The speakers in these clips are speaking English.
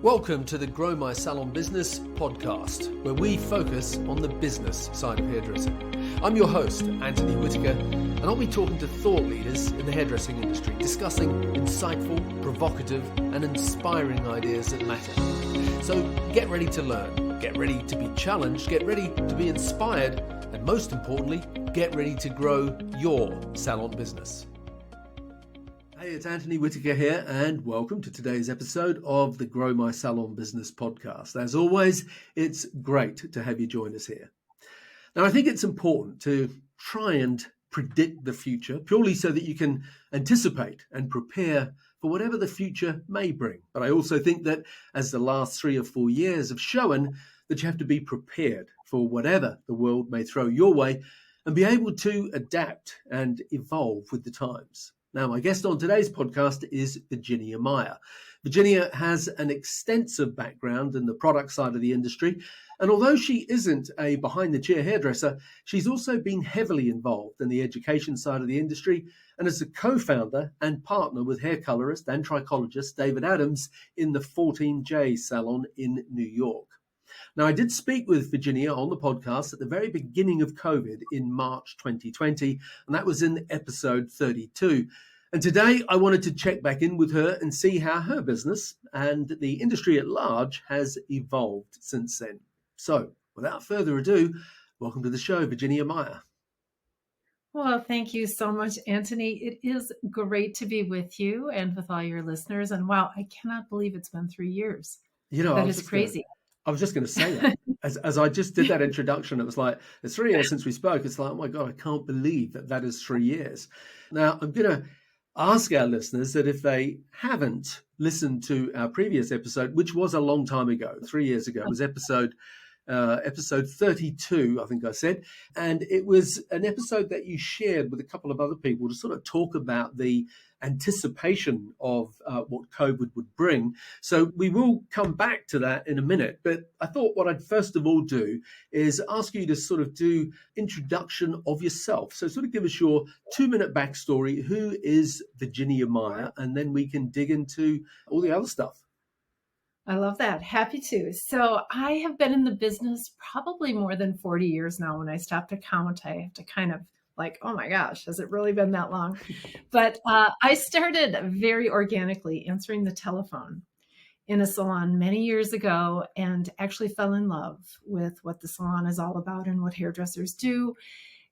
Welcome to the Grow My Salon Business podcast, where we focus on the business side of hairdressing. I'm your host, Anthony Whitaker, and I'll be talking to thought leaders in the hairdressing industry, discussing insightful, provocative, and inspiring ideas that matter. So get ready to learn, get ready to be challenged, get ready to be inspired, and most importantly, get ready to grow your salon business. Hey, it's Anthony Whitaker here, and welcome to today's episode of the Grow My Salon Business podcast. As always, it's great to have you join us here. Now, I think it's important to try and predict the future purely so that you can anticipate and prepare for whatever the future may bring. But I also think that as the last 3 or 4 years have shown, that you have to be prepared for whatever the world may throw your way and be able to adapt and evolve with the times. Now, my guest on today's podcast is Virginia Meyer. Virginia has an extensive background in the product side of the industry, and although she isn't a behind-the-chair hairdresser, she's also been heavily involved in the education side of the industry and is a co-founder and partner with hair colorist and trichologist David Adams in the 14J Salon in New York. Now, I did speak with Virginia on the podcast at the very beginning of COVID in March 2020, and that was in episode 32. And today I wanted to check back in with her and see how her business and the industry at large has evolved since then. So, without further ado, welcome to the show, Virginia Meyer. Well, thank you so much, Anthony. It is great to be with you and with all your listeners. And wow, I cannot believe it's been 3 years. That is crazy. I was just going to say that. As I just did that introduction, it was like, it's 3 years since we spoke. It's like, oh my God, I can't believe that is 3 years. Now, I'm going to ask our listeners that if they haven't listened to our previous episode, which was a long time ago, 3 years ago, it was episode 32, I think I said. And it was an episode that you shared with a couple of other people to sort of talk about the anticipation of what COVID would bring. So we will come back to that in a minute. But I thought what I'd first of all do is ask you to sort of do introduction of yourself. So sort of give us your 2-minute backstory. Who is Virginia Meyer? And then we can dig into all the other stuff. I love that. Happy to. So I have been in the business probably more than 40 years now. When I stopped to count, I have to kind of like, oh my gosh, has it really been that long? But I started very organically answering the telephone in a salon many years ago and actually fell in love with what the salon is all about and what hairdressers do.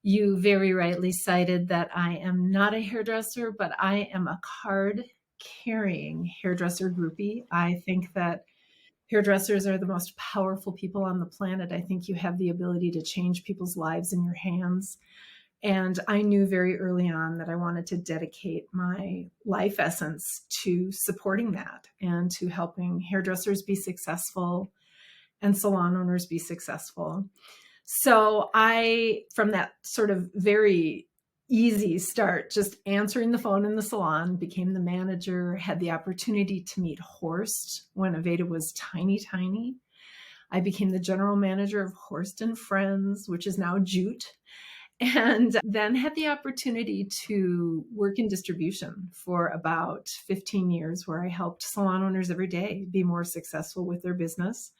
You very rightly cited that I am not a hairdresser, but I am a card-carrying hairdresser groupie. I think that hairdressers are the most powerful people on the planet. I think you have the ability to change people's lives in your hands. And I knew very early on that I wanted to dedicate my life essence to supporting that and to helping hairdressers be successful and salon owners be successful. So from that sort of very easy start, just answering the phone in the salon, became the manager, had the opportunity to meet Horst when Aveda was tiny. I became the general manager of Horst and Friends, which is now Jute. And then had the opportunity to work in distribution for about 15 years, where I helped salon owners every day be more successful with their business.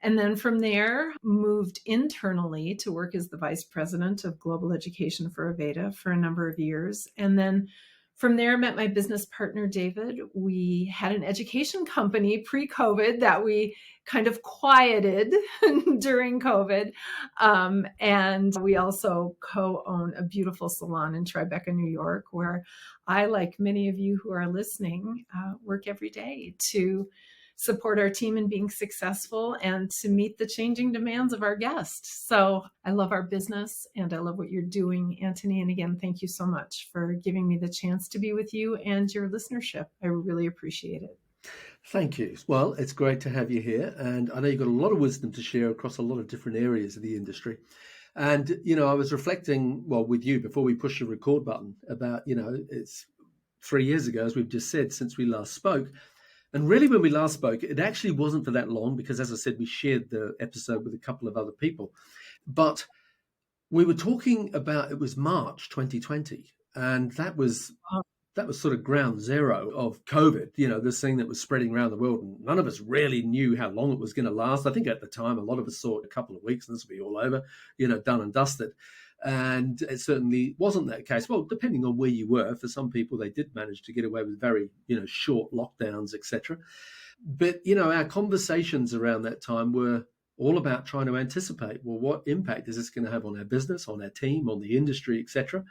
And then from there, moved internally to work as the vice president of global education for Aveda for a number of years. And then from there, met my business partner, David. We had an education company pre-COVID that we kind of quieted during COVID. And we also co-own a beautiful salon in Tribeca, New York, where I, like many of you who are listening, work every day to support our team in being successful and to meet the changing demands of our guests. So I love our business and I love what you're doing, Anthony. And again, thank you so much for giving me the chance to be with you and your listenership. I really appreciate it. Thank you. Well, it's great to have you here. And I know you've got a lot of wisdom to share across a lot of different areas of the industry. And, I was reflecting, with you before we push the record button about, it's 3 years ago, as we've just said, since we last spoke. And really, when we last spoke, it actually wasn't for that long because, as I said, we shared the episode with a couple of other people. But we were talking about, it was March 2020, and that was was sort of ground zero of COVID, this thing that was spreading around the world. And none of us really knew how long it was going to last. I think at the time, a lot of us thought a couple of weeks and this will be all over, done and dusted. And it certainly wasn't that case. Well, depending on where you were, for some people, they did manage to get away with very, short lockdowns, etc. But, our conversations around that time were all about trying to anticipate, well, what impact is this going to have on our business, on our team, on the industry, etc.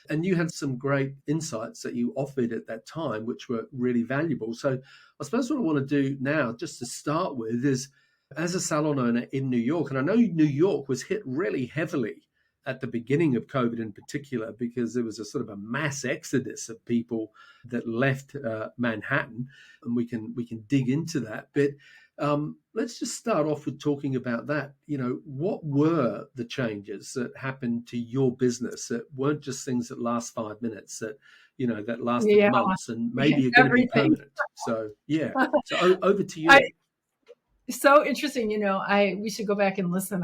And you had some great insights that you offered at that time, which were really valuable. So I suppose what I want to do now, just to start with, is as a salon owner in New York, and I know New York was hit really heavily at the beginning of COVID in particular, because there was a sort of a mass exodus of people that left Manhattan, and we can dig into that. But let's just start off with talking about that. What were the changes that happened to your business that weren't just things that last 5 minutes, that that lasted months and maybe are going to be permanent? So so over to you. So interesting. We should go back and listen.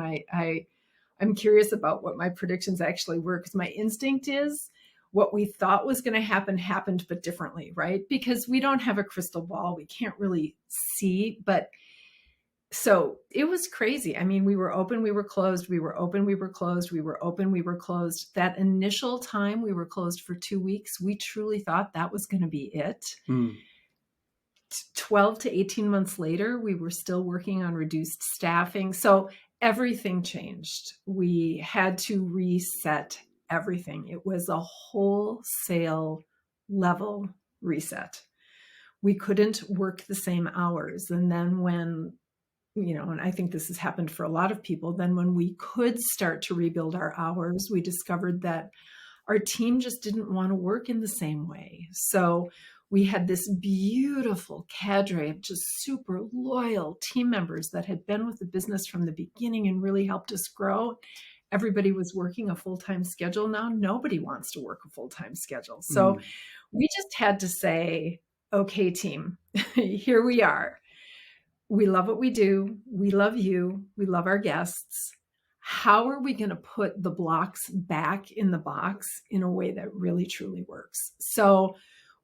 I'm curious about what my predictions actually were, because my instinct is what we thought was going to happen happened, but differently, right? Because we don't have a crystal ball. We can't really see. But so it was crazy. I mean, we were open, we were closed, we were open, we were closed, we were open, we were closed. That initial time we were closed for 2 weeks, we truly thought that was going to be it. 12 to 18 months later, we were still working on reduced staffing. So everything changed. We had to reset everything. It was a wholesale level reset. We couldn't work the same hours. And then when, and I think this has happened for a lot of people, then when we could start to rebuild our hours, we discovered that our team just didn't want to work in the same way. So we had this beautiful cadre of just super loyal team members that had been with the business from the beginning and really helped us grow. Everybody was working a full-time schedule. Now nobody wants to work a full-time schedule. So we just had to say, okay, team, here we are. We love what we do. We love you. We love our guests. How are we going to put the blocks back in the box in a way that really, truly works? So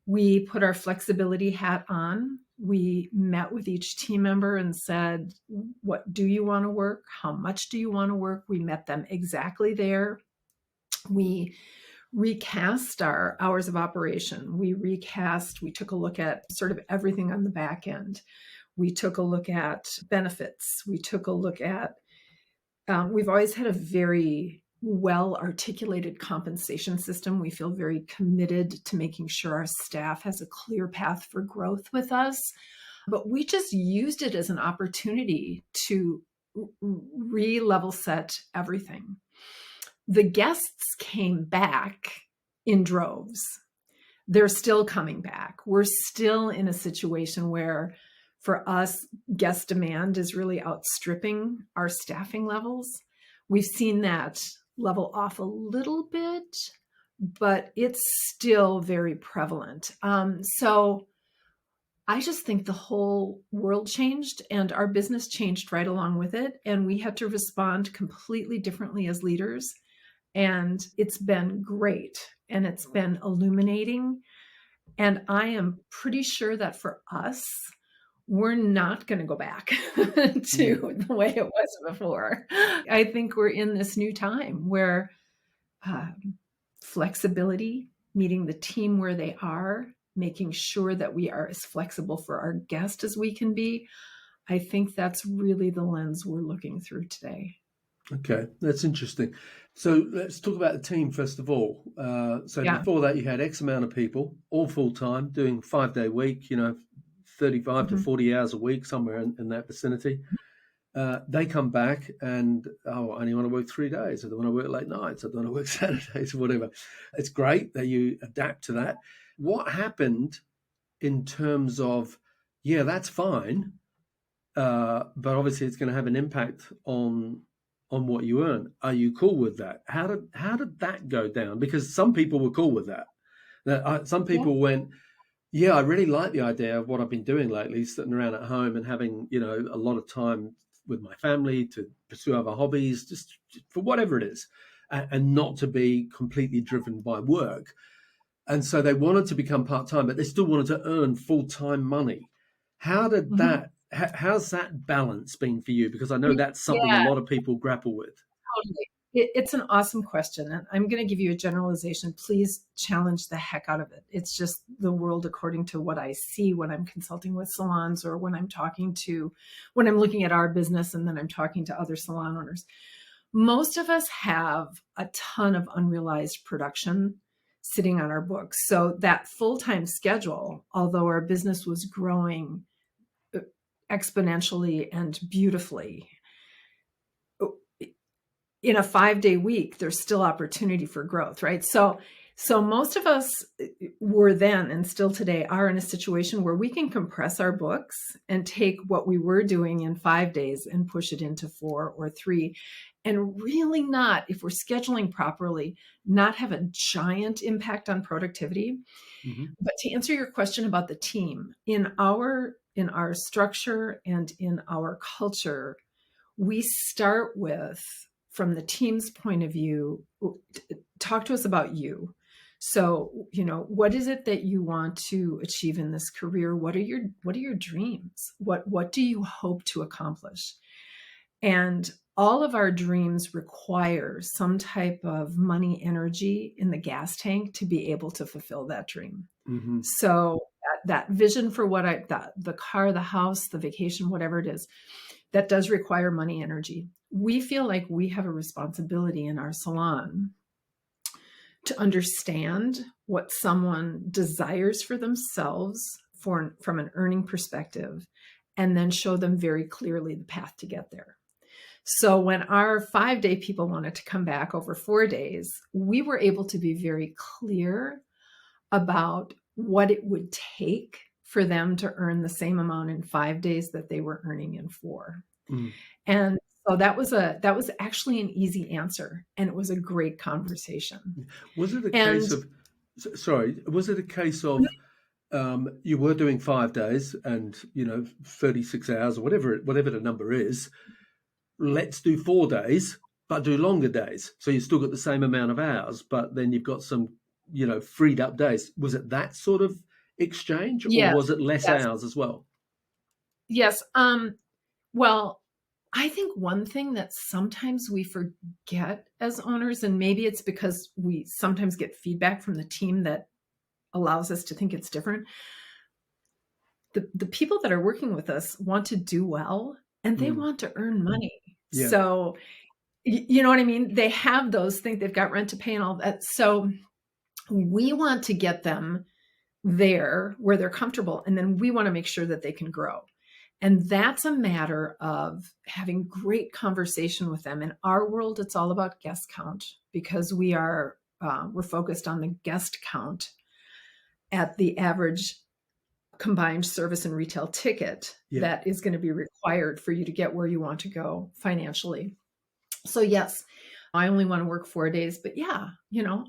we put our flexibility hat on. We met with each team member and said, what do you want to work? How much do you want to work? We met them exactly there. We recast our hours of operation. We took a look at sort of everything on the back end. We took a look at benefits. We took a look at, we've always had a very well-articulated compensation system. We feel very committed to making sure our staff has a clear path for growth with us. But we just used it as an opportunity to re-level set everything. The guests came back in droves. They're still coming back. We're still in a situation where, for us, guest demand is really outstripping our staffing levels. We've seen that level off a little bit, but it's still very prevalent. So I just think the whole world changed and our business changed right along with it. And we had to respond completely differently as leaders. And it's been great. And it's been illuminating. And I am pretty sure that for us, we're not going to go back to the way it was before. I think we're in this new time where flexibility, meeting the team where they are, making sure that we are as flexible for our guest as we can be. I think that's really the lens we're looking through today. Okay, that's interesting. So let's talk about the team first of all. Before that, you had X amount of people, all full-time, doing 5-day week, 35 to 40 hours a week, somewhere in that vicinity. They come back and, I only want to work 3 days. I don't want to work late nights. I don't want to work Saturdays or whatever. It's great that you adapt to that. What happened in terms of, that's fine, but obviously it's going to have an impact on what you earn. Are you cool with that? How did that go down? Because some people were cool with that. Some people went, I really like the idea of what I've been doing lately, sitting around at home and having, a lot of time with my family to pursue other hobbies, just for whatever it is, and not to be completely driven by work. And so they wanted to become part-time, but they still wanted to earn full-time money. How did Mhm. how's that balance been for you? Because I know that's something a Yeah, lot of people grapple with. totally. It's an awesome question. And I'm going to give you a generalization. Please challenge the heck out of it. It's just the world according to what I see when I'm consulting with salons or when when I'm looking at our business and then I'm talking to other salon owners. Most of us have a ton of unrealized production sitting on our books. So that full-time schedule, although our business was growing exponentially and beautifully, in a 5-day week, there's still opportunity for growth, right? So most of us were then and still today are in a situation where we can compress our books and take what we were doing in 5 days and push it into 4 or 3, and really not, if we're scheduling properly, not have a giant impact on productivity. Hmm. But to answer your question about the team, in our structure and in our culture, we start with, from the team's point of view, talk to us about you. So, what is it that you want to achieve in this career? What are your dreams? What do you hope to accomplish? And all of our dreams require some type of money energy in the gas tank to be able to fulfill that dream. Hmm. So that vision for the car, the house, the vacation, whatever it is, that does require money energy. We feel like we have a responsibility in our salon to understand what someone desires for themselves from an earning perspective, and then show them very clearly the path to get there. So when our 5-day people wanted to come back over 4 days, we were able to be very clear about what it would take for them to earn the same amount in 5 days that they were earning in 4. Mm. And so that was actually an easy answer, and it was a great conversation. Was it a And case of, sorry, was it a case of you were doing 5 days and 36 hours or whatever the number is? Let's do 4 days, but do longer days. So you still got the same amount of hours, but then you've got some freed up days. Was it that sort of exchange, or yes, was it less yes, hours as well? yes. Well, I think one thing that sometimes we forget as owners, and maybe it's because we sometimes get feedback from the team that allows us to think it's different. The people that are working with us want to do well, and they Mm. want to earn money. Yeah. So, you know what I mean? They have those things, they've got rent to pay and all that. So we want to get them there where they're comfortable, and then we want to make sure that they can grow. And that's a matter of having great conversation with them. In our world, it's all about guest count, because we're focused on the guest count at the average combined service and retail ticket Yeah. that is going to be required for you to get where you want to go financially. So yes, I only want to work 4 days, but yeah,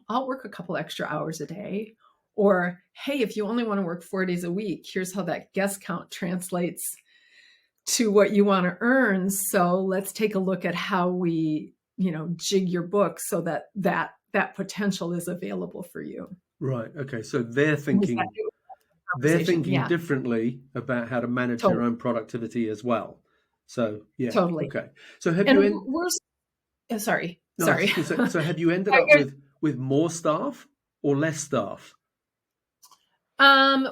I'll work a couple extra hours a day. Or, hey, if you only want to work 4 days a week, here's how that guest count translates to what you want to earn. So let's take a look at how we, jig your book so that potential is available for you. Right. Okay. So they're Was that thinking a they're conversation? thinking Yeah, differently about how to manage their totally, own productivity as well. So yeah. totally. Okay. So have And you end we're sorry, no, I was sorry. just going to say, so have you ended up with more staff or less staff?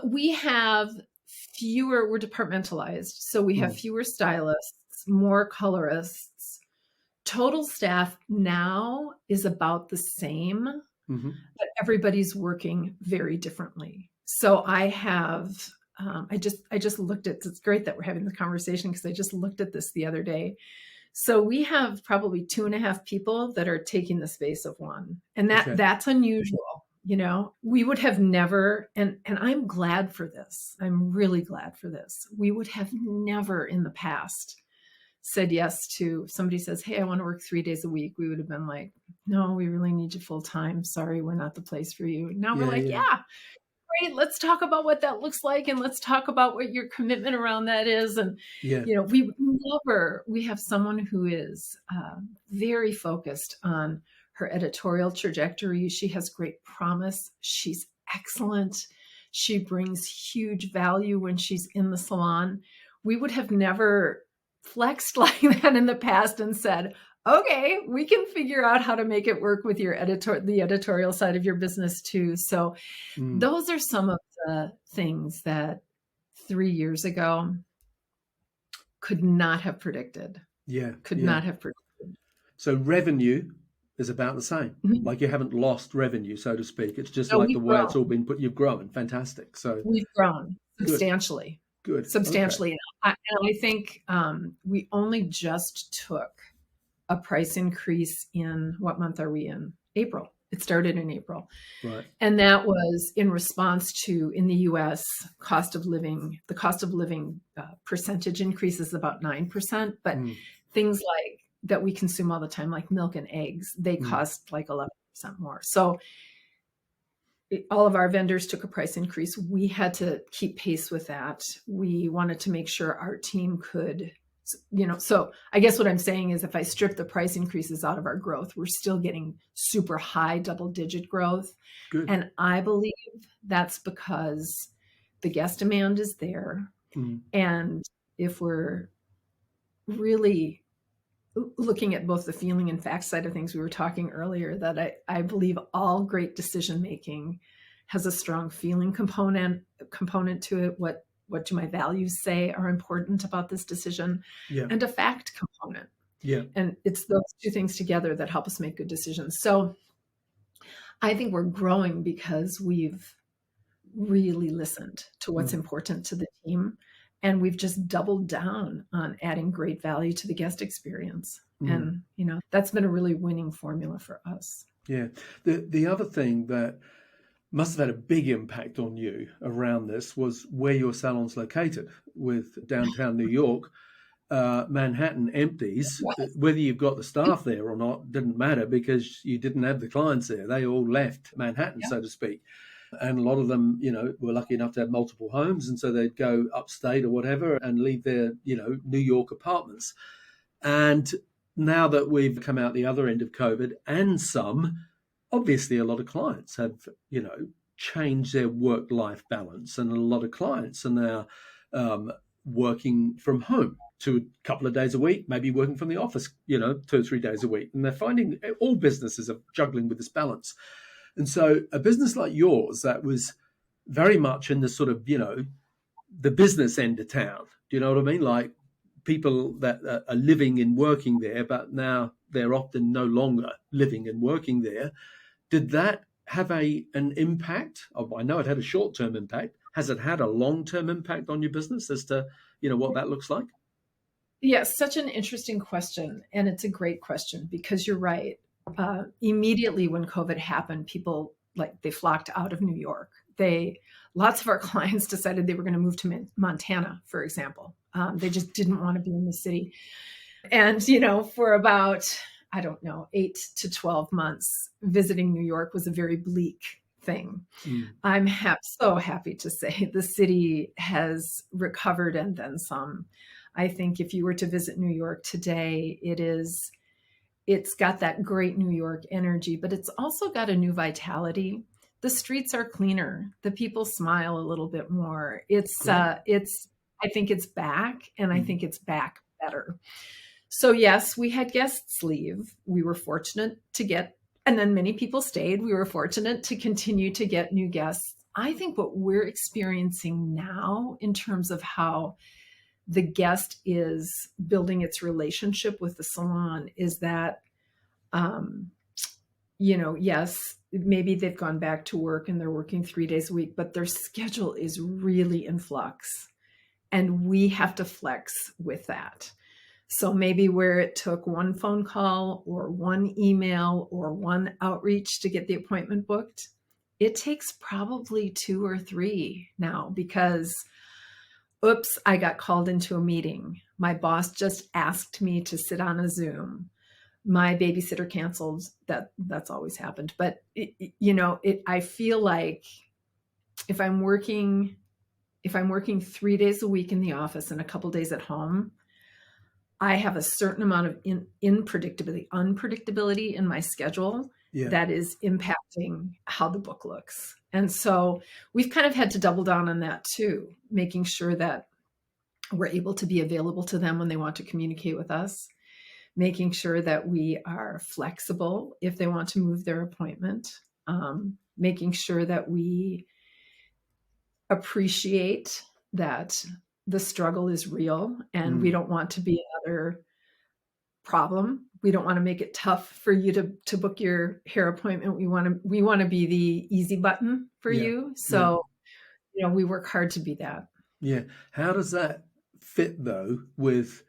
We have fewer, we're departmentalized. So we have Mm. fewer stylists, more colorists. Total staff now is about the same, Hmm. but everybody's working very differently. So I have, I just looked at, it's great that we're having this conversation, because I just looked at this the other day. So we have probably 2.5 people that are taking the space of one. And Okay. that's unusual. We would have never, and I'm glad for this. I'm really glad for this. We would have never in the past said yes to, if somebody says, hey, I want to work 3 days a week. We would have been like, no, we really need you full time. Sorry, we're not the place for you. Now we're Yeah. like, Yeah. yeah, great. Let's talk about what that looks like, and let's talk about what your commitment around that is. And, Yeah. we have someone who is very focused on her editorial trajectory. She has great promise. She's excellent. She brings huge value when she's in the salon. We would have never flexed like that in the past and said, okay, we can figure out how to make it work with your the editorial side of your business too. So those are some of the things that 3 years ago could not have predicted. Not have predicted. So revenue is about the same. Mm-hmm. Like you haven't lost revenue, so to speak. It's just No, like the way grown. it's all been put. You've grown. Fantastic. So we've grown substantially. Good. Substantially. Okay. And I think we only just took a price increase in, what month are we in? April. It started in April. Right. And that was in response to, in the US, the cost of living percentage increase is about 9%. But things like that we consume all the time, like milk and eggs, they cost like 11% more. So all of our vendors took a price increase. We had to keep pace with that. We wanted to make sure our team could, so I guess what I'm saying is if I strip the price increases out of our growth, we're still getting super high double-digit growth. Good. And I believe that's because the guest demand is there. And if we're really looking at both the feeling and fact side of things, we were talking earlier that I believe all great decision-making has a strong feeling component to it. What do my values say are important about this decision? And a fact component. And it's those two things together that help us make good decisions. So I think we're growing because we've really listened to what's important to the team. And we've just doubled down on adding great value to the guest experience. And, that's been a really winning formula for us. Yeah. The other thing that must have had a big impact on you around this was where your salon's located. With downtown New York, Manhattan empties. Whether you've got the staff there or not didn't matter because you didn't have the clients there. They all left Manhattan, so to speak. And a lot of them, were lucky enough to have multiple homes. And so they'd go upstate or whatever and leave their, New York apartments. And now that we've come out the other end of COVID and obviously a lot of clients have, changed their work-life balance. And a lot of clients are now working from home to a couple of days a week, maybe working from the office, 2 or 3 days a week. And they're finding all businesses are juggling with this balance. And so a business like yours that was very much in the sort of, the business end of town, do you know what I mean? Like people that are living and working there, but now they're often no longer living and working there. Did that have an impact? I know it had a short-term impact. Has it had a long-term impact on your business as to, what that looks like? Yes, such an interesting question. And it's a great question because you're right. Immediately when COVID happened, people they flocked out of New York. Lots of our clients decided they were going to move to Montana, for example. They just didn't want to be in the city. And, for about, 8 to 12 months, visiting New York was a very bleak thing. I'm so happy to say the city has recovered and then some. I think if you were to visit New York today, it's got that great New York energy, but it's also got a new vitality. The streets are cleaner. The people smile a little bit more. I think it's back, and I think it's back better. So yes, we had guests leave. We were fortunate to get, and then many people stayed. We were fortunate to continue to get new guests. I think what we're experiencing now in terms of how the guest is building its relationship with the salon is that, yes, maybe they've gone back to work and they're working 3 days a week, but their schedule is really in flux and we have to flex with that. So maybe where it took one phone call or one email or one outreach to get the appointment booked, it takes probably 2 or 3 now because oops, I got called into a meeting. My boss just asked me to sit on a Zoom. My babysitter canceled. That's always happened. But I feel like if I'm working 3 days a week in the office and a couple days at home, I have a certain amount of unpredictability in my schedule Yeah. that is impacting how the book looks. And so we've kind of had to double down on that too, making sure that we're able to be available to them when they want to communicate with us, making sure that we are flexible if they want to move their appointment, making sure that we appreciate that the struggle is real and we don't want to be another problem. We don't want to make it tough for you to book your hair appointment. We want to be the easy button for you. So, we work hard to be that. Yeah. How does that fit though with,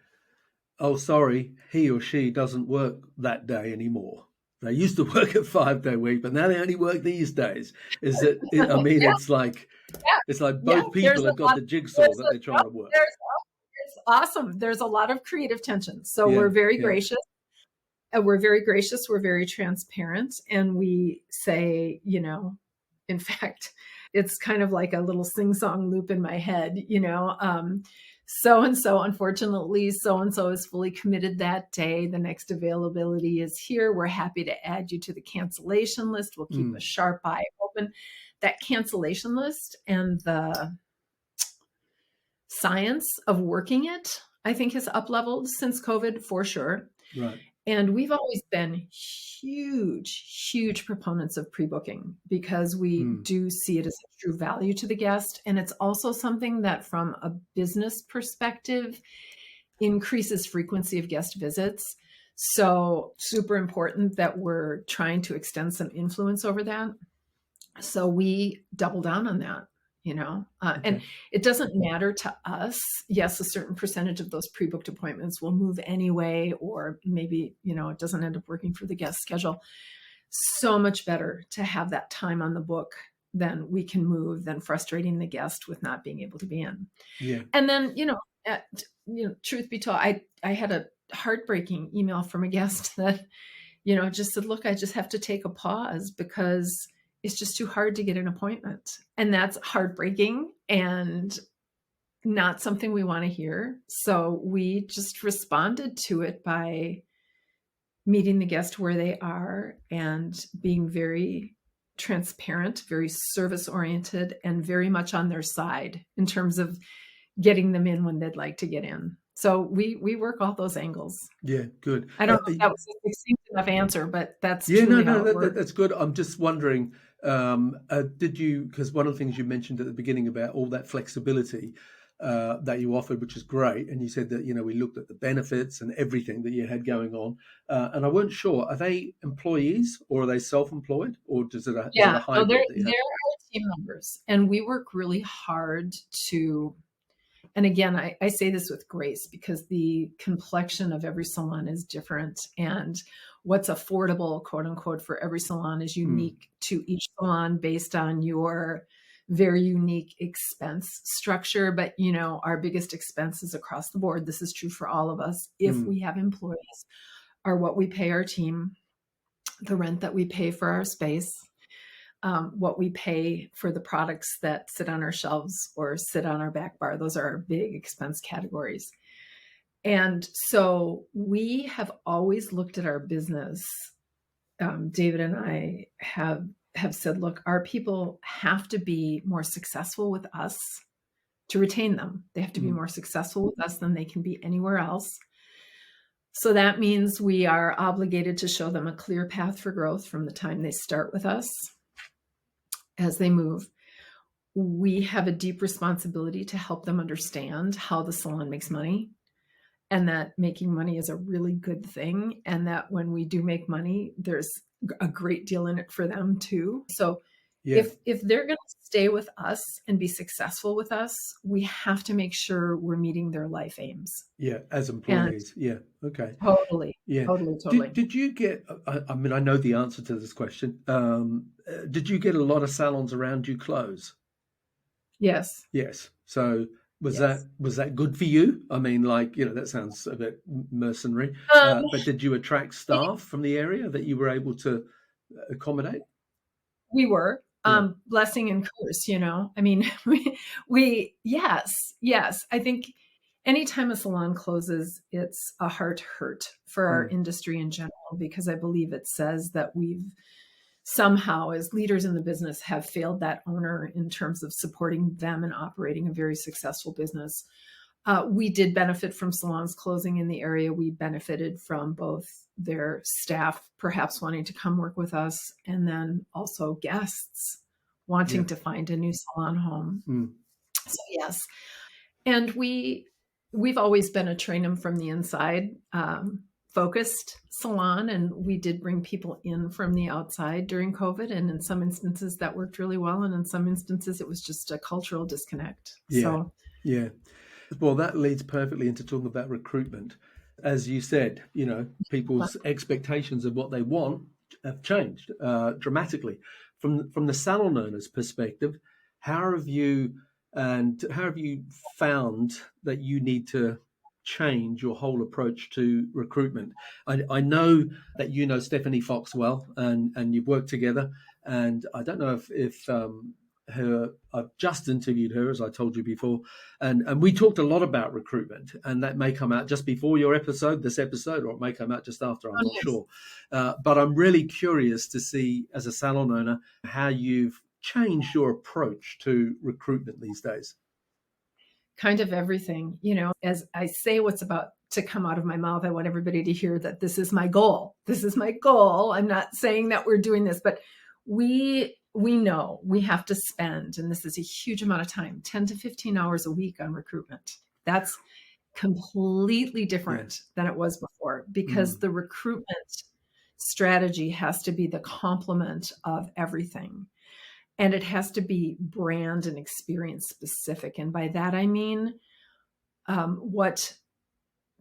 oh, sorry, he or she doesn't work that day anymore? They used to work a 5-day week, but now they only work these days. Is it, I mean, Yeah, it's like yeah. both people have got the jigsaw that they're trying to work. It's awesome. There's a lot of creative tension. So Yeah, we're very yeah. gracious. We're very gracious. We're very transparent. And we say, in fact, it's kind of like a little sing-song loop in my head, so-and-so, unfortunately, so-and-so is fully committed that day. The next availability is here. We're happy to add you to the cancellation list. We'll keep a sharp eye open. That cancellation list and the science of working it, I think, has up-leveled since COVID for sure. Right. And we've always been huge proponents of pre-booking because we do see it as a true value to the guest. And it's also something that from a business perspective increases frequency of guest visits. So super important that we're trying to extend some influence over that. So we double down on that. And it doesn't matter to us. Yes, a certain percentage of those pre-booked appointments will move anyway, or maybe, it doesn't end up working for the guest schedule. So much better to have that time on the book than we can move than frustrating the guest with not being able to be in. Yeah. And then, truth be told, I had a heartbreaking email from a guest that, just said, look, I just have to take a pause because it's just too hard to get an appointment. And that's heartbreaking and not something we want to hear. So we just responded to it by meeting the guest where they are and being very transparent, very service oriented, and very much on their side in terms of getting them in when they'd like to get in. So we work all those angles. Yeah, good. I don't know if that was a succinct enough answer, but that's that's good. I'm just wondering, did you, because one of the things you mentioned at the beginning about all that flexibility that you offered, which is great, and you said that, we looked at the benefits and everything that you had going on, and I weren't sure, are they employees or are they self-employed, or is it a hybrid? They're our team members, and we work really hard to. And again, I say this with grace because the complexion of every salon is different. And what's affordable, quote unquote, for every salon is unique to each salon based on your very unique expense structure. But, our biggest expenses across the board, this is true for all of us, if we have employees, are what we pay our team, the rent that we pay for our space, what we pay for the products that sit on our shelves or sit on our back bar. Those are our big expense categories. And so we have always looked at our business. David and I have said, look, our people have to be more successful with us to retain them. They have to be more successful with us than they can be anywhere else. So that means we are obligated to show them a clear path for growth from the time they start with us. As they move, we have a deep responsibility to help them understand how the salon makes money and that making money is a really good thing. And that when we do make money, there's a great deal in it for them too. So if they're going to stay with us and be successful with us, we have to make sure we're meeting their life aims. Yeah, as employees. Okay. Totally. Yeah. Totally. Did you get, I mean, I know the answer to this question. Did you get a lot of salons around you close? Yes. Yes. So was that good for you? I mean, that sounds a bit mercenary, but did you attract staff from the area that you were able to accommodate? We were. Blessing and curse, I mean, yes. I think anytime a salon closes, it's a heart hurt for our Mm. industry in general, because I believe it says that we've somehow, as leaders in the business, have failed that owner in terms of supporting them and operating a very successful business. We did benefit from salons closing in the area. We benefited from both their staff perhaps wanting to come work with us, and then also guests wanting Yeah. to find a new salon home. Mm. So yes, and we've always been a train them from the inside focused salon, and we did bring people in from the outside during COVID, and in some instances that worked really well, and in some instances it was just a cultural disconnect. Yeah. So Yeah. Well, that leads perfectly into talking about recruitment. As you said, people's expectations of what they want have changed dramatically. From the salon owner's perspective, how have you found that you need to change your whole approach to recruitment? I know that you know Stephanie Fox well, and you've worked together. And I don't know if I've just interviewed her, as I told you before, and we talked a lot about recruitment, and that may come out just before this episode, or it may come out just after. I'm not sure, but I'm really curious to see, as a salon owner, how you've changed your approach to recruitment these days. kind of everything, as I say what's about to come out of my mouth, I want everybody to hear that this is my goal. This is my goal. I'm not saying that we're doing this, but we know we have to spend, and this is a huge amount of time, 10 to 15 hours a week on recruitment. That's completely different than it was before, because the recruitment strategy has to be the complement of everything. And it has to be brand and experience specific. And by that, I mean what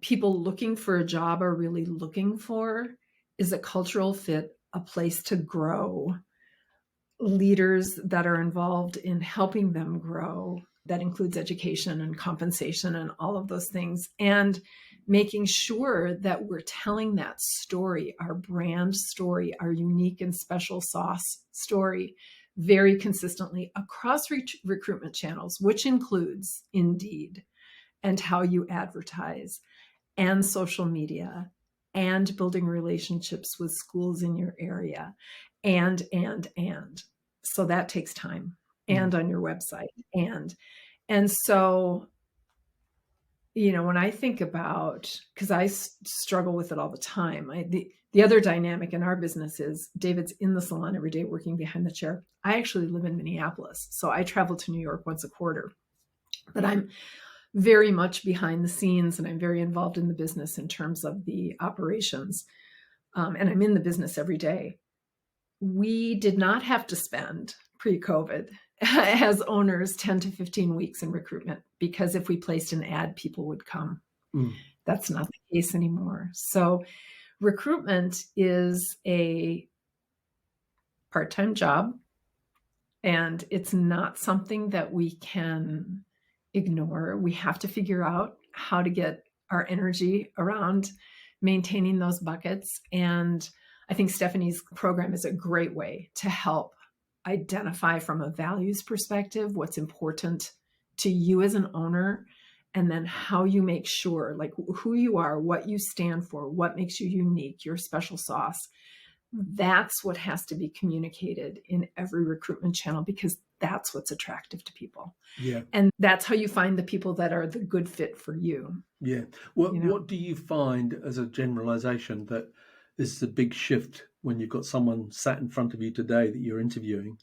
people looking for a job are really looking for is a cultural fit, a place to grow, leaders that are involved in helping them grow. That includes education and compensation and all of those things. And making sure that we're telling that story, our brand story, our unique and special sauce story, very consistently across recruitment channels, which includes Indeed and how you advertise, and social media, and building relationships with schools in your area, and. So that takes time, and on your website. And so, when I think about, because I struggle with it all the time, the other dynamic in our business is David's in the salon every day working behind the chair. I actually live in Minneapolis, so I travel to New York once a quarter, but I'm very much behind the scenes, and I'm very involved in the business in terms of the operations. And I'm in the business every day. We did not have to spend pre-COVID as owners 10 to 15 weeks in recruitment, because if we placed an ad, people would come. That's not the case anymore. So recruitment is a part-time job, and it's not something that we can ignore. We have to figure out how to get our energy around maintaining those buckets. And I think Stephanie's program is a great way to help identify from a values perspective what's important to you as an owner, and then how you make sure, like, who you are, what you stand for, what makes you unique, your special sauce. That's what has to be communicated in every recruitment channel, because that's what's attractive to people. Yeah. And that's how you find the people that are the good fit for you. Yeah. What do you find, as a generalization, that is the big shift when you've got someone sat in front of you today that you're interviewing?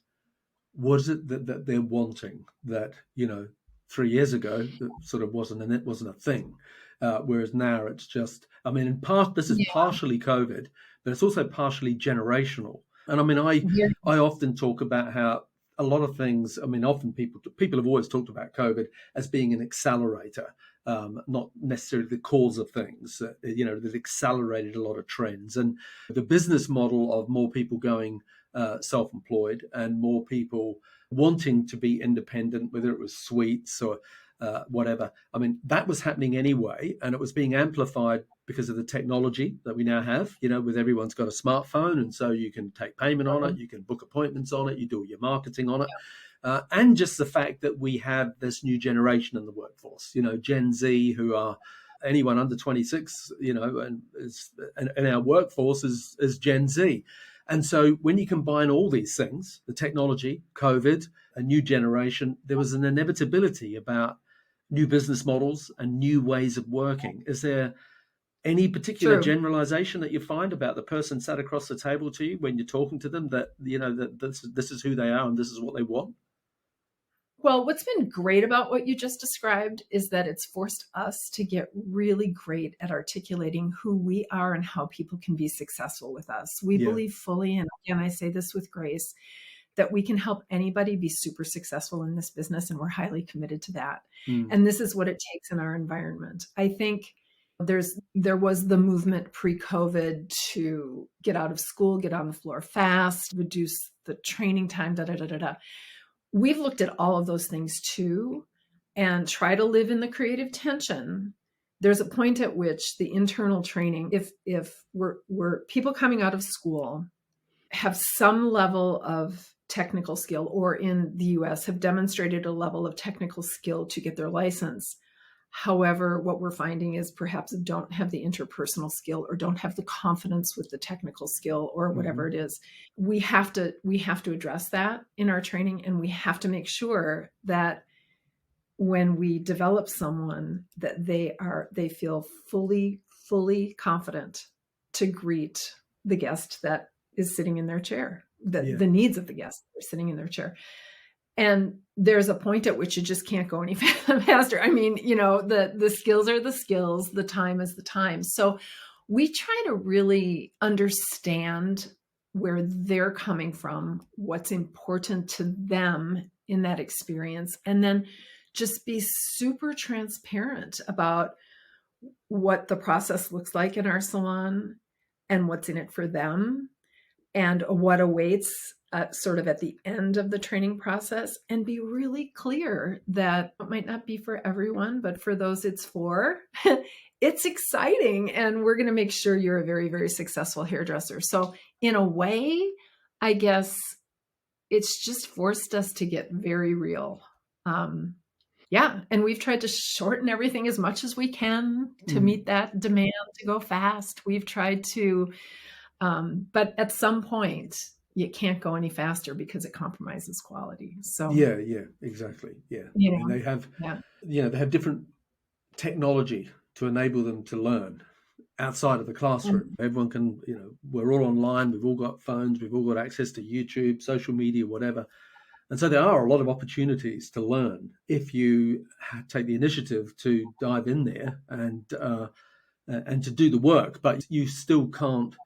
What is it that they're wanting that, 3 years ago, that sort of wasn't a thing? Whereas now it's just, in part, this is partially COVID, but it's also partially generational. And I often talk about how a lot of things, often people have always talked about COVID as being an accelerator, not necessarily the cause of things, that accelerated a lot of trends. And the business model of more people going self-employed and more people wanting to be independent, whether it was suites or whatever. That was happening anyway, and it was being amplified because of the technology that we now have, with everyone's got a smartphone, and so you can take payment on it, you can book appointments on it, you do your marketing on it. and just the fact that we have this new generation in the workforce, Gen Z, who are anyone under 26, and our workforce is Gen Z. And so when you combine all these things, the technology, COVID, a new generation, there was an inevitability about new business models and new ways of working. Is there any particular True. generalization that you find about the person sat across the table to you when you're talking to them that, that this is who they are and this is what they want? Well, what's been great about what you just described is that it's forced us to get really great at articulating who we are and how people can be successful with us. We believe fully, and again, I say this with grace, that we can help anybody be super successful in this business, and we're highly committed to that. And this is what it takes in our environment. I think there was the movement pre-COVID to get out of school, get on the floor fast, reduce the training time, We've looked at all of those things too, and try to live in the creative tension. There's a point at which the internal training, if we're people coming out of school have some level of technical skill, or in the US have demonstrated a level of technical skill to get their license. However, what we're finding is perhaps don't have the interpersonal skill or don't have the confidence with the technical skill or whatever it is. We have to address that in our training, and we have to make sure that when we develop someone that they feel fully confident to greet the guest that is sitting in their chair, the needs of the guest that are sitting in their chair. And there's a point at which you just can't go any faster. I mean, the skills are the skills, the time is the time. So we try to really understand where they're coming from, what's important to them in that experience, and then just be super transparent about what the process looks like in our salon and what's in it for them and what awaits sort of at the end of the training process, and be really clear that it might not be for everyone, but for those it's for, it's exciting. And we're going to make sure you're a very, very successful hairdresser. So in a way, I guess it's just forced us to get very real. And we've tried to shorten everything as much as we can to meet that demand to go fast. We've tried to, but at some point, you can't go any faster because it compromises quality. So yeah, exactly. Yeah. And they have, they have different technology to enable them to learn outside of the classroom. Everyone can, we're all online. We've all got phones. We've all got access to YouTube, social media, whatever. And so there are a lot of opportunities to learn if you take the initiative to dive in there and to do the work. But you still can't.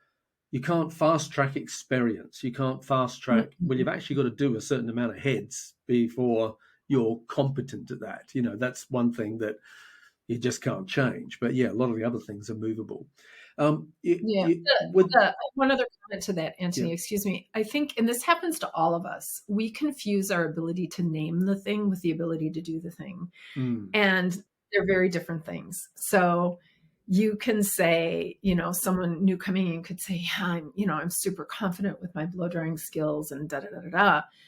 You can't fast track experience. You can't fast track. Well, you've actually got to do a certain amount of heads before you're competent at that. That's one thing that you just can't change. But a lot of the other things are movable. One other comment to that, Anthony, excuse me. I think, and this happens to all of us, we confuse our ability to name the thing with the ability to do the thing. And they're very different things. So you can say, someone new coming in could say, I'm super confident with my blow drying skills and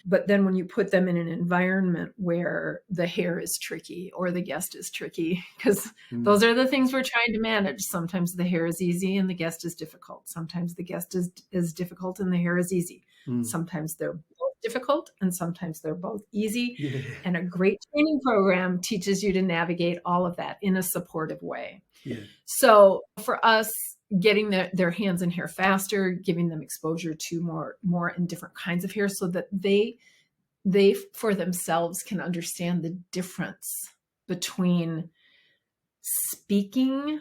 But then when you put them in an environment where the hair is tricky or the guest is tricky, because those are the things we're trying to manage. Sometimes the hair is easy and the guest is difficult. Sometimes the guest is difficult and the hair is easy. Sometimes they're both difficult and sometimes they're both easy. And a great training program teaches you to navigate all of that in a supportive way. So for us, getting their hands in hair faster, giving them exposure to more and different kinds of hair so that they for themselves can understand the difference between speaking,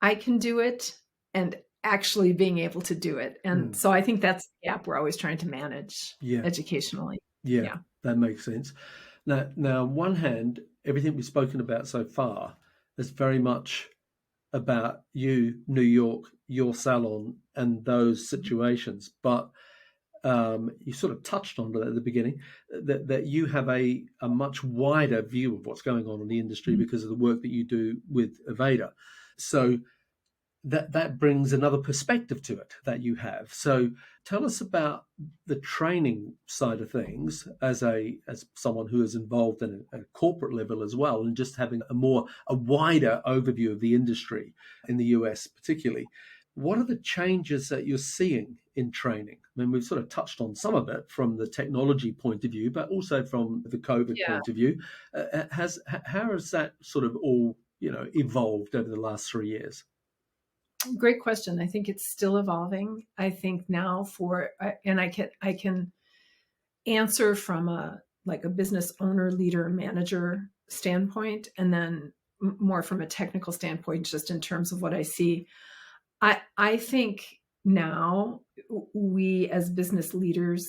I can do it, and actually being able to do it. And so I think that's the gap we're always trying to manage educationally. Yeah, that makes sense. Now, on one hand, everything we've spoken about so far is very much about you, New York, your salon, and those situations. But you sort of touched on it at the beginning, that you have a much wider view of what's going on in the industry because of the work that you do with Aveda. So that brings another perspective to it that you have. So tell us about the training side of things as someone who is involved in a corporate level as well, and just having a wider overview of the industry in the US particularly. What are the changes that you're seeing in training? I mean, we've sort of touched on some of it from the technology point of view, but also from the COVID Yeah. point of view. How has that sort of all, evolved over the last 3 years? Great question. I think it's still evolving. I think now and I can answer from a business owner, leader, manager standpoint, and then more from a technical standpoint, just in terms of what I see. I think now we as business leaders,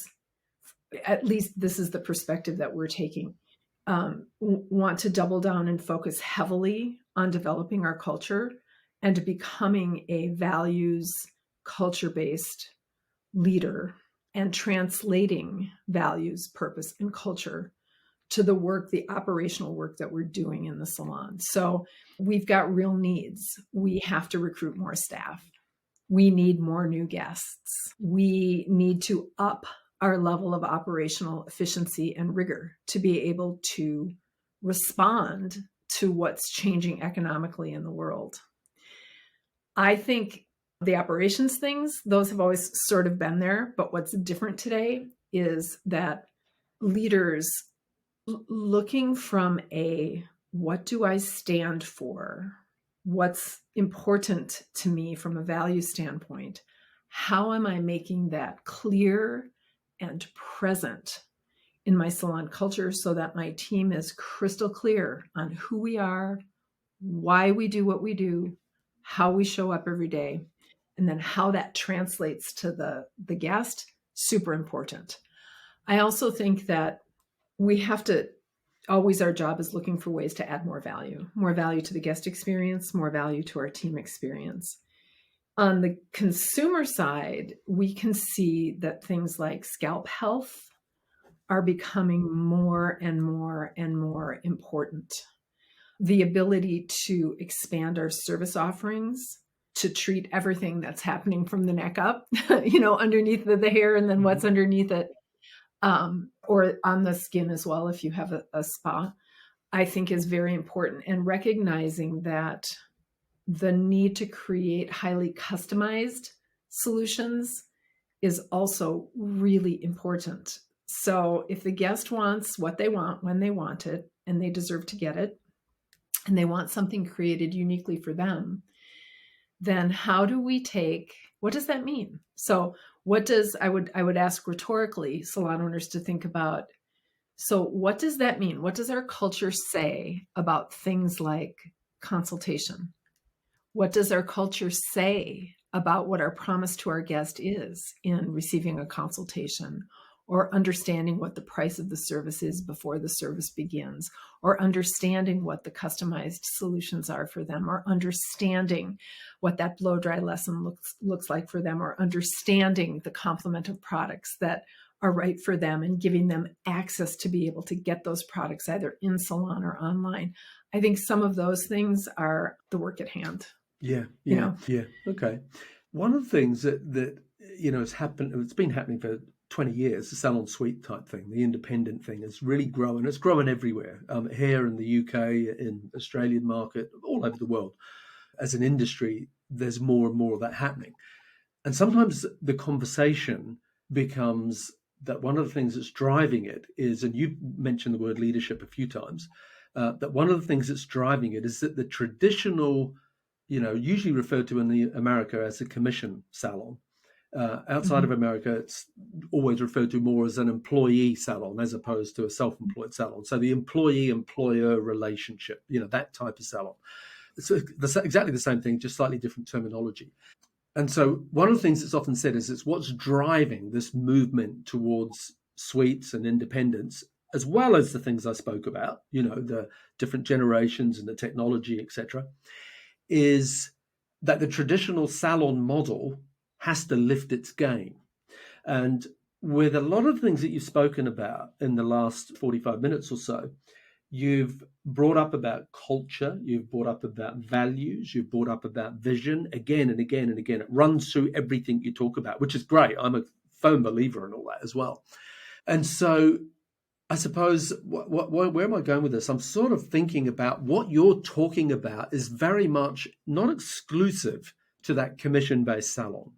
at least this is the perspective that we're taking, want to double down and focus heavily on developing our culture and becoming a values culture-based leader and translating values, purpose, and culture to the operational work that we're doing in the salon. So we've got real needs. We have to recruit more staff. We need more new guests. We need to up our level of operational efficiency and rigor to be able to respond to what's changing economically in the world. I think the operations things, those have always sort of been there, but what's different today is that leaders looking from what do I stand for? What's important to me from a value standpoint? How am I making that clear and present in my salon culture so that my team is crystal clear on who we are, why we do what we do, how we show up every day, and then how that translates to the guest, super important. I also think that we have to always, our job is looking for ways to add more value to the guest experience, more value to our team experience. On the consumer side, we can see that things like scalp health are becoming more and more and more important. The ability to expand our service offerings to treat everything that's happening from the neck up, underneath the hair, and then what's underneath it, or on the skin as well, if you have a spa, I think is very important. And recognizing that the need to create highly customized solutions is also really important. So if the guest wants what they want when they want it, and they deserve to get it, and they want something created uniquely for them, then what does that mean? So I would ask rhetorically salon owners to think about, so what does that mean? What does our culture say about things like consultation? What does our culture say about what our promise to our guest is in receiving a consultation, or understanding what the price of the service is before the service begins, or understanding what the customized solutions are for them, or understanding what that blow dry lesson looks like for them, or understanding the complement of products that are right for them and giving them access to be able to get those products either in salon or online. I think some of those things are the work at hand. Yeah. Okay. One of the things that has happened, it's been happening for 20 years, the salon suite type thing, the independent thing is really growing. It's growing everywhere, here in the UK, in Australian market, all over the world. As an industry, there's more and more of that happening. And sometimes the conversation becomes that one of the things that's driving it is, and you mentioned the word leadership a few times, that one of the things that's driving it is that the traditional, usually referred to in America as a commission salon, outside of America, it's always referred to more as an employee salon as opposed to a self-employed salon. So the employee-employer relationship, that type of salon. It's exactly the same thing, just slightly different terminology. And so one of the things that's often said is it's what's driving this movement towards suites and independence, as well as the things I spoke about, the different generations and the technology, etc., is that the traditional salon model has to lift its game. And with a lot of things that you've spoken about in the last 45 minutes or so, You've brought up about culture. You've brought up about values. You've brought up about vision again and again and again. It runs through everything you talk about, which is great. I'm a firm believer in all that as well. And so I suppose where am I going with this? I'm sort of thinking about what you're talking about is very much not exclusive to that commission-based salon,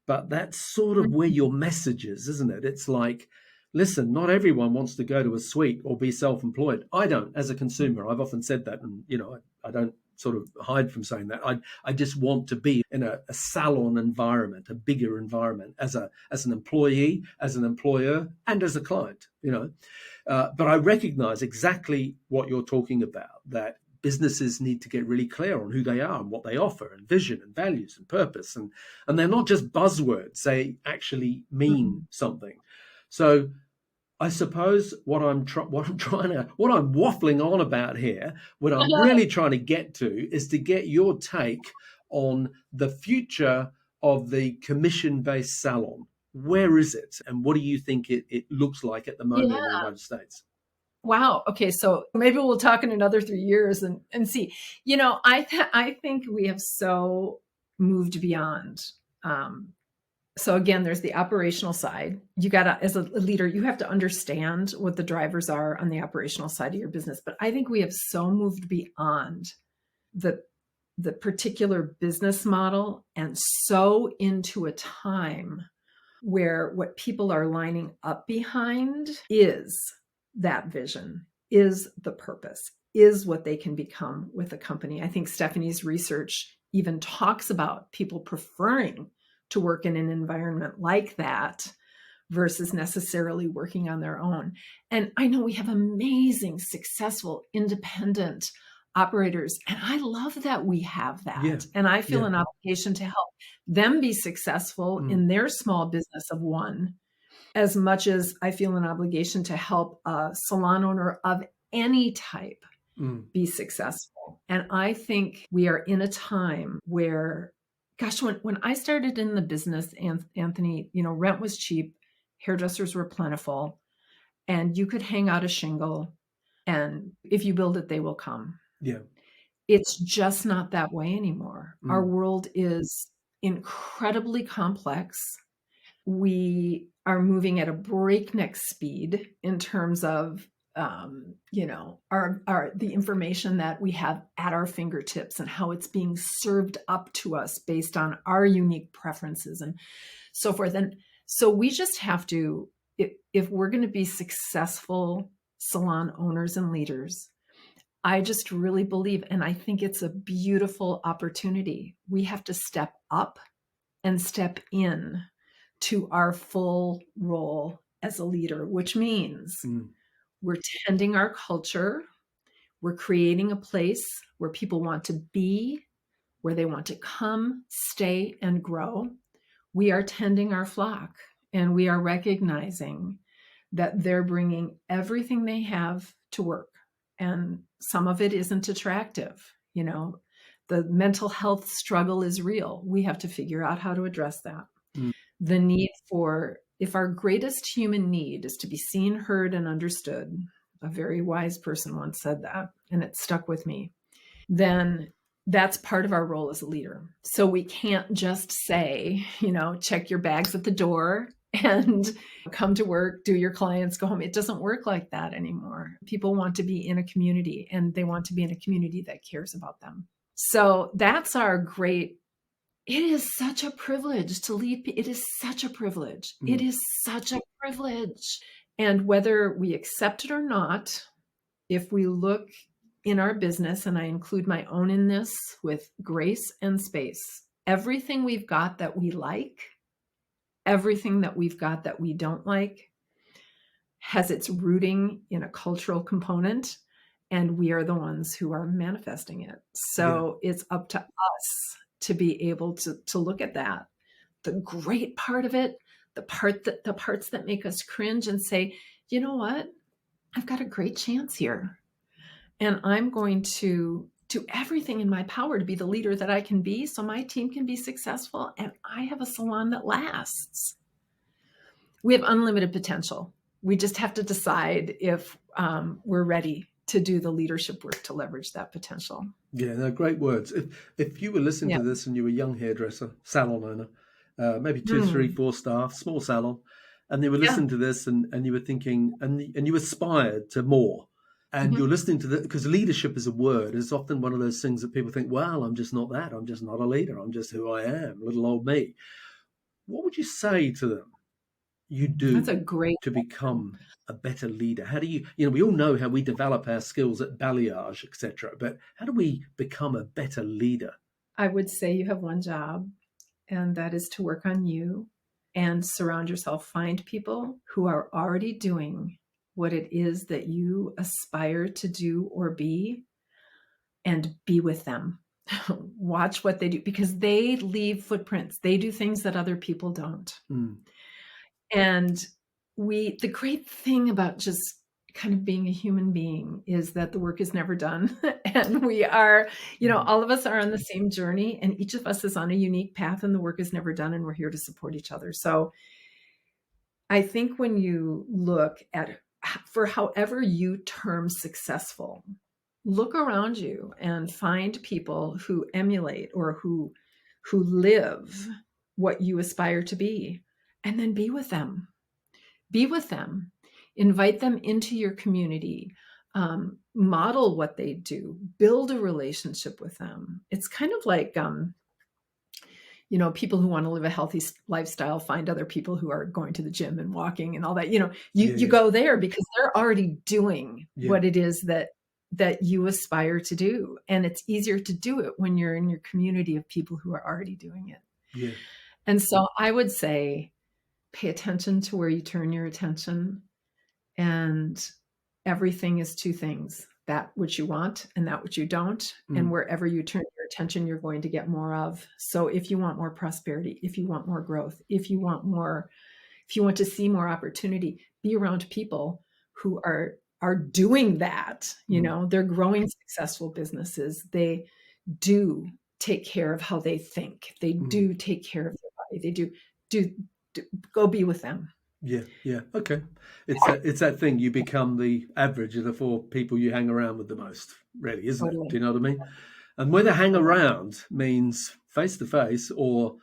but that's sort of where your message is, isn't it? It's like, listen, not everyone wants to go to a suite or be self-employed. I don't, as a consumer. I've often said that, and I don't sort of hide from saying that. I just want to be in a salon environment, a bigger environment, as an employee, as an employer, and as a client. But I recognize exactly what you're talking about, that businesses need to get really clear on who they are and what they offer, and vision and values and purpose. And they're not just buzzwords, they actually mean something. So I suppose what I'm waffling on about here, what I'm really trying to get to is to get your take on the future of the commission-based salon. Where is it, and what do you think it looks like at the moment in the United States? Wow. Okay. So maybe we'll talk in another 3 years and see. I think we have so moved beyond. So again, there's the operational side. You got to, as a leader, you have to understand what the drivers are on the operational side of your business. But I think we have so moved beyond the particular business model and so into a time where what people are lining up behind is that vision, is the purpose, is what they can become with a company. I think Stephanie's research even talks about people preferring to work in an environment like that versus necessarily working on their own. And I know we have amazing, successful, independent operators, and I love that we have that. Yeah. And I feel an obligation to help them be successful in their small business of one, as much as I feel an obligation to help a salon owner of any type be successful. And I think we are in a time where, gosh, when I started in the business, Anthony, rent was cheap, hairdressers were plentiful, and you could hang out a shingle, and if you build it, they will come. Yeah. It's just not that way anymore. Our world is incredibly complex. We are moving at a breakneck speed in terms of the information that we have at our fingertips and how it's being served up to us based on our unique preferences and so forth. And so we just have to, if we're going to be successful salon owners and leaders, I just really believe, and I think it's a beautiful opportunity. We have to step up and step in to our full role as a leader, which means we're tending our culture. We're creating a place where people want to be, where they want to come, stay, and grow. We are tending our flock, and we are recognizing that they're bringing everything they have to work. And some of it isn't attractive. The mental health struggle is real. We have to figure out how to address that. The need for, if our greatest human need is to be seen, heard, and understood, a very wise person once said that, and it stuck with me, then that's part of our role as a leader. So we can't just say, check your bags at the door and come to work, do your clients, go home. It doesn't work like that anymore. People want to be in a community, and they want to be in a community that cares about them. So that's our great. It is such a privilege to lead. It is such a privilege. It is such a privilege. And whether we accept it or not, if we look in our business, and I include my own in this with grace and space, everything we've got that we like, everything that we've got that we don't like, has its rooting in a cultural component, and we are the ones who are manifesting it. So it's up to us to be able to look at that, the great part of it, the parts that make us cringe and say, you know what, I've got a great chance here, and I'm going to do everything in my power to be the leader that I can be, so my team can be successful, and I have a salon that lasts. We have unlimited potential. We just have to decide if we're ready to do the leadership work to leverage that potential. Yeah, no, great words. If you were listening Yeah. to this and you were a young hairdresser, salon owner, maybe 2, 3, 4 staff, small salon, and they were listening to this and you were thinking, and you aspired to more, and you're listening to the, because leadership as a word is often one of those things that people think, well, I'm just not that. I'm just not a leader. I'm just who I am, little old me. What would you say to them you That's a do great to become a better leader? How do you, we all know how we develop our skills at balayage, etc. But how do we become a better leader? I would say you have one job, and that is to work on you and surround yourself. Find people who are already doing what it is that you aspire to do or be, and be with them. Watch what they do, because they leave footprints. They do things that other people don't. And the great thing about just kind of being a human being is that the work is never done. And we are, all of us are on the same journey, and each of us is on a unique path, and the work is never done, and we're here to support each other. So I think when you look at, for however you term successful, look around you and find people who emulate or who live what you aspire to be, and then be with them. Be with them, invite them into your community, model what they do, build a relationship with them. It's kind of like, people who want to live a healthy lifestyle find other people who are going to the gym and walking and all that. You go there because they're already doing what it is that you aspire to do. And it's easier to do it when you're in your community of people who are already doing it. Yeah. And so I would say, pay attention to where you turn your attention, and everything is two things: that which you want and that which you don't. And wherever you turn your attention, you're going to get more of. So if you want more prosperity, if you want more growth, if you want to see more opportunity, be around people who are doing that. They're growing successful businesses. They do take care of how they think. They do take care of their body. They do go be with them. Yeah. Okay. It's that thing. You become the average of the 4 people you hang around with the most, really, isn't it? Do you know what I mean? And whether hang around means face to face, or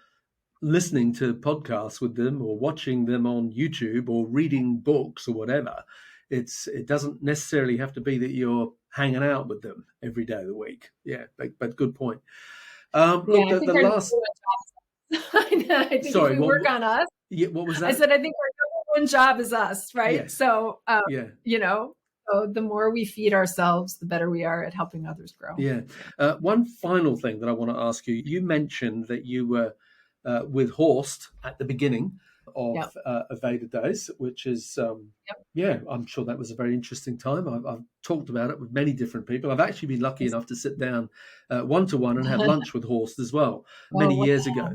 listening to podcasts with them, or watching them on YouTube, or reading books, or whatever. It doesn't necessarily have to be that you're hanging out with them every day of the week. Yeah, but good point. Look, the last. I think Sorry, if we work on us. Yeah, what was that? I said, I think our number one job is us, right? Yes. So, so the more we feed ourselves, the better we are at helping others grow. Yeah. One final thing that I want to ask you. You mentioned that you were with Horst at the beginning of Aveda Days, which is, I'm sure that was a very interesting time. I've talked about it with many different people. I've actually been lucky enough to sit down one-to-one and have lunch with Horst as well many years ago.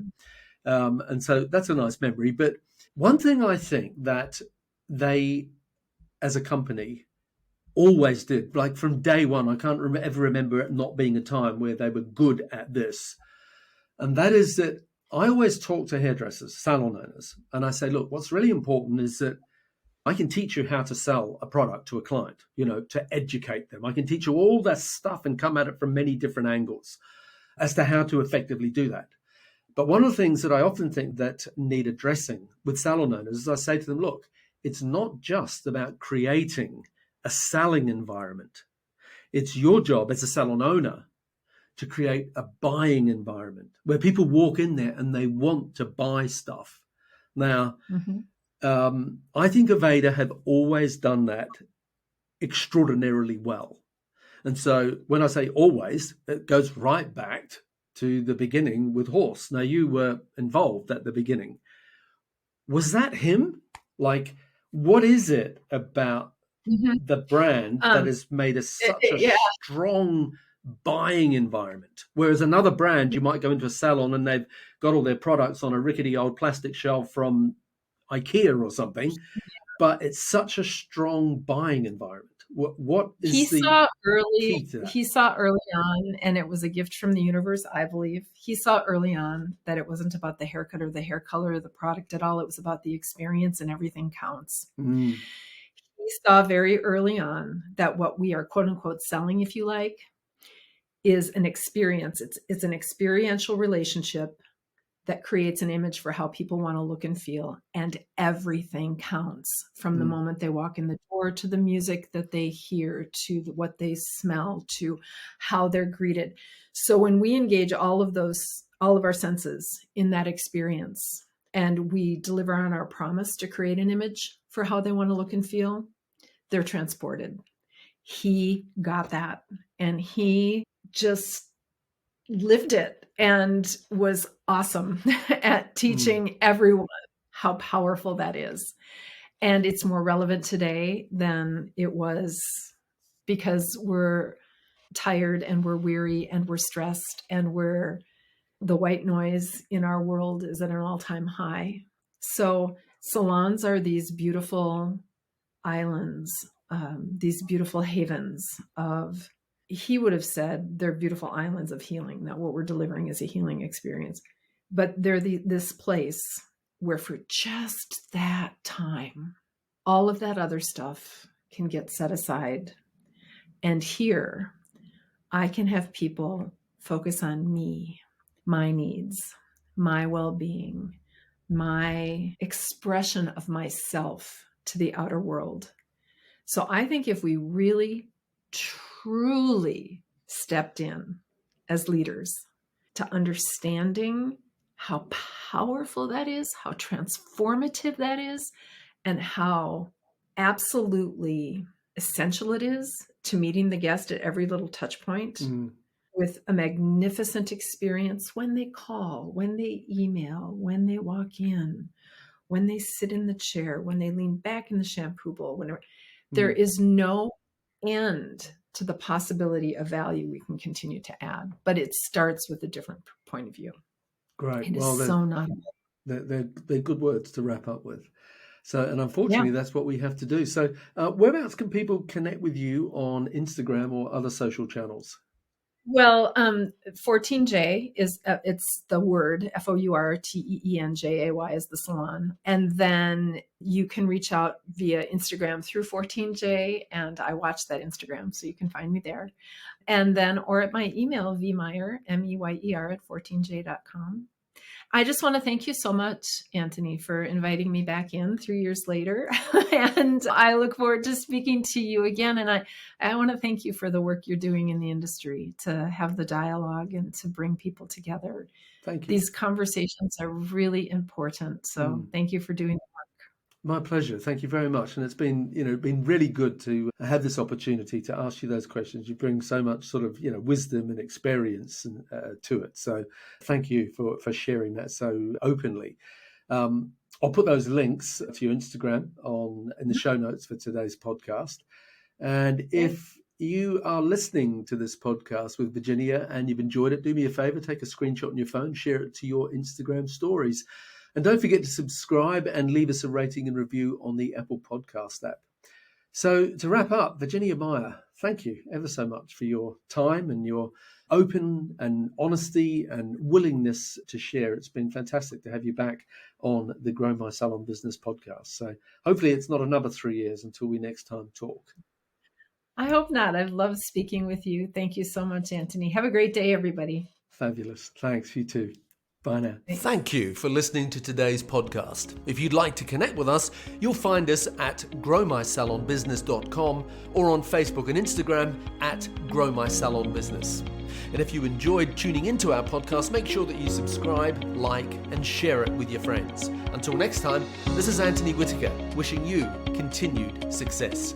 And so that's a nice memory. But one thing I think that they, as a company, always did, like from day one, I can't ever remember it not being a time where they were good at this. And that is that I always talk to hairdressers, salon owners, and I say, look, what's really important is that I can teach you how to sell a product to a client, to educate them. I can teach you all that stuff and come at it from many different angles as to how to effectively do that. But one of the things that I often think that need addressing with salon owners is I say to them, look, it's not just about creating a selling environment. It's your job as a salon owner to create a buying environment where people walk in there and they want to buy stuff. Now, I think Aveda have always done that extraordinarily well. And so when I say always, it goes right back to the beginning with Horst. Now, you were involved at the beginning. Was that him? Like, what is it about the brand that has made such a strong buying environment? Whereas another brand, you might go into a salon and they've got all their products on a rickety old plastic shelf from IKEA or something, but it's such a strong buying environment. What is he the saw key to that? He saw early on, and it was a gift from the universe, I believe. He saw early on that it wasn't about the haircut or the hair color or the product at all. It was about the experience, and everything counts. we saw very early on that what we are quote unquote selling, if you like, is an experience. It's an experiential relationship that creates an image for how people want to look and feel. And everything counts, from the moment they walk in the door, to the music that they hear, to what they smell, to how they're greeted. So when we engage all of our senses in that experience, and we deliver on our promise to create an image for how they want to look and feel, they're transported. He got that, and he just lived it and was awesome at teaching everyone how powerful that is. And it's more relevant today than it was, because we're tired and we're weary and we're stressed, and the white noise in our world is at an all-time high. So salons are these beautiful islands, these beautiful havens of, he would have said they're beautiful islands of healing, that what we're delivering is a healing experience. But they're this place where for just that time, all of that other stuff can get set aside. And here, I can have people focus on me, my needs, my well-being, my expression of myself to the outer world. So I think if we really, truly stepped in as leaders to understanding how powerful that is, how transformative that is, and how absolutely essential it is to meeting the guest at every little touch point with a magnificent experience when they call, when they email, when they walk in, when they sit in the chair, when they lean back in the shampoo bowl, whenever. There is no end to the possibility of value we can continue to add, but it starts with a different point of view. Great. It is so not. They're good words to wrap up with. So, and unfortunately, that's what we have to do. So, whereabouts can people connect with you on Instagram or other social channels? Well, 14J is, it's the word, FOURTEENJAY is the salon. And then you can reach out via Instagram through 14J, and I watch that Instagram, so you can find me there. And then, or at my email, vmeyer, MEYER @14j.com. I just want to thank you so much, Anthony, for inviting me back in 3 years later. And I look forward to speaking to you again. And I want to thank you for the work you're doing in the industry to have the dialogue and to bring people together. Thank you. These conversations are really important. So thank you for doing that. My pleasure. Thank you very much. And it's been, been really good to have this opportunity to ask you those questions. You bring so much sort of, wisdom and experience to it. So thank you for sharing that so openly. I'll put those links to your Instagram in the show notes for today's podcast. And if you are listening to this podcast with Virginia and you've enjoyed it, do me a favor, take a screenshot on your phone, share it to your Instagram stories. And don't forget to subscribe and leave us a rating and review on the Apple Podcast app. So to wrap up, Virginia Meyer, thank you ever so much for your time and your open and honesty and willingness to share. It's been fantastic to have you back on the Grow My Salon Business podcast. So hopefully it's not another 3 years until we next time talk. I hope not. I've loved speaking with you. Thank you so much, Anthony. Have a great day, everybody. Fabulous. Thanks. You too. Bye now. Thank you for listening to today's podcast. If you'd like to connect with us, you'll find us at growmysalonbusiness.com or on Facebook and Instagram at growmysalonbusiness. And if you enjoyed tuning into our podcast, make sure that you subscribe, like, and share it with your friends. Until next time, this is Anthony Whitaker, wishing you continued success.